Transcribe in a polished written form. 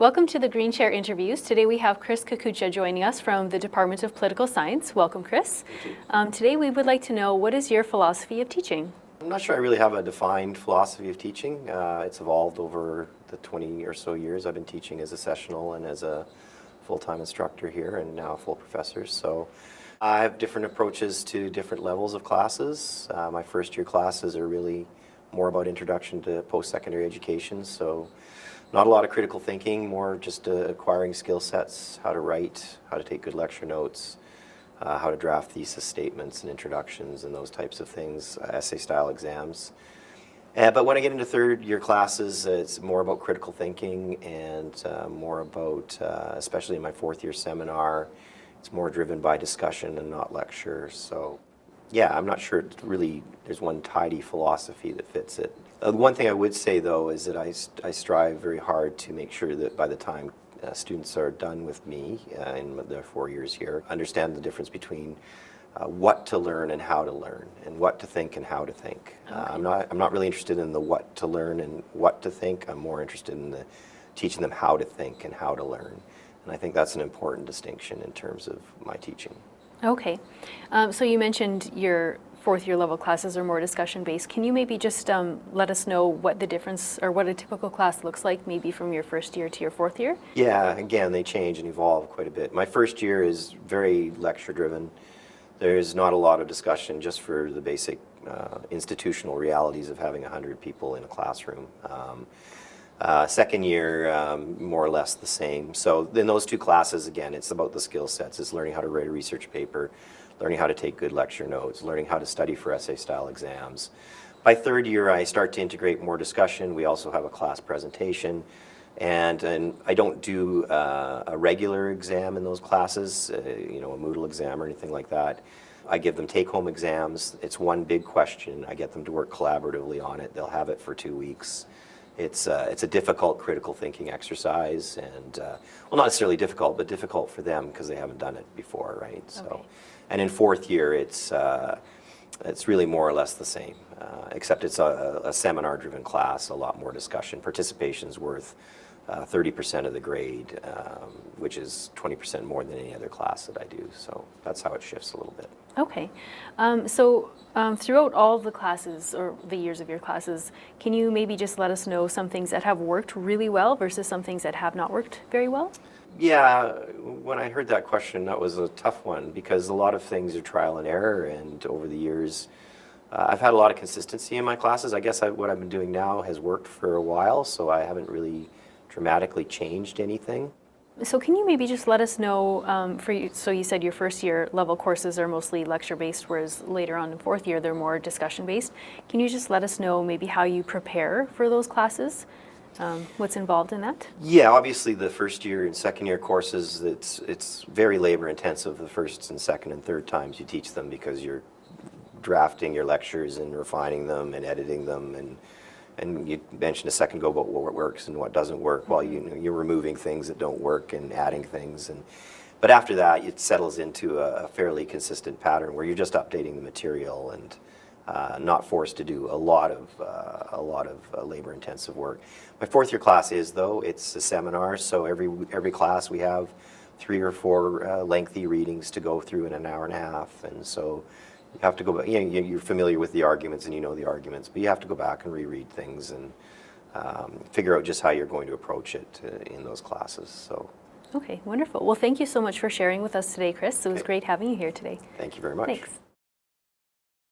Welcome to the Green Chair interviews. Today we have Chris Kukucha joining us from the Department of Political Science. Welcome, Chris. Today we would like to know, what is your philosophy of teaching? I'm not sure I really have a defined philosophy of teaching. It's evolved over the 20 or so years I've been teaching as a sessional and as a full-time instructor here and now a full professor. So I have different approaches to different levels of classes. My first year classes are really more about introduction to post-secondary education. So not a lot of critical thinking, more just acquiring skill sets, how to write, how to take good lecture notes, how to draft thesis statements and introductions and those types of things, essay-style exams. But when I get into third year classes, it's more about critical thinking and more about, especially in my fourth year seminar, it's more driven by discussion and not lecture. So yeah, I'm not sure it's really there's one tidy philosophy that fits it. One thing I would say though is that I strive very hard to make sure that by the time students are done with me in their 4 years here, understand the difference between what to learn and how to learn, and what to think and how to think. Okay. I'm not really interested in the what to learn and what to think. I'm more interested in teaching them how to think and how to learn. And I think that's an important distinction in terms of my teaching. Okay. So you mentioned your fourth year level classes are more discussion based. Can you maybe just let us know what the difference or what a typical class looks like maybe from your first year to your fourth year? Yeah, again, they change and evolve quite a bit. My first year is very lecture driven. There's not a lot of discussion just for the basic institutional realities of having 100 people in a classroom. Second year, more or less the same. So in those two classes, again, it's about the skill sets. It's learning how to write a research paper, learning how to take good lecture notes, learning how to study for essay-style exams. By third year, I start to integrate more discussion. We also have a class presentation. And I don't do a regular exam in those classes, a Moodle exam or anything like that. I give them take-home exams. It's one big question. I get them to work collaboratively on it. They'll have it for 2 weeks. It's a difficult critical thinking exercise, and well, not necessarily difficult, but difficult for them because they haven't done it before, right? So, okay. And in fourth year, it's really more or less the same, except it's a seminar-driven class, a lot more discussion. Participation's worth 30% of the grade, which is 20% more than any other class that I do. So that's how it shifts a little bit. Okay. Throughout all of the classes, or the years of your classes, can you maybe just let us know some things that have worked really well versus some things that have not worked very well? Yeah, when I heard that question, that was a tough one because a lot of things are trial and error, and over the years, I've had a lot of consistency in my classes. I guess what I've been doing now has worked for a while, so I haven't really dramatically changed anything. So can you maybe just let us know, so you said your first year level courses are mostly lecture based, whereas later on in fourth year they're more discussion based. Can you just let us know maybe how you prepare for those classes? What's involved in that? Yeah, obviously the first year and second year courses, it's very labor intensive the first and second and third times you teach them because you're drafting your lectures and refining them and editing them, and you mentioned a second ago about what works and what doesn't work. Well, you're removing things that don't work and adding things, but after that it settles into a fairly consistent pattern where you're just updating the material and not forced to do a lot of labor-intensive work. My fourth year class is, though, it's a seminar, so every class we have 3 or 4 lengthy readings to go through in an hour and a half, and so you have to go back. You're familiar with the arguments and you know the arguments, but you have to go back and reread things and figure out just how you're going to approach it in those classes. So. Okay, wonderful. Well, thank you so much for sharing with us today, Chris. It was great having you here today. Thank you very much. Thanks.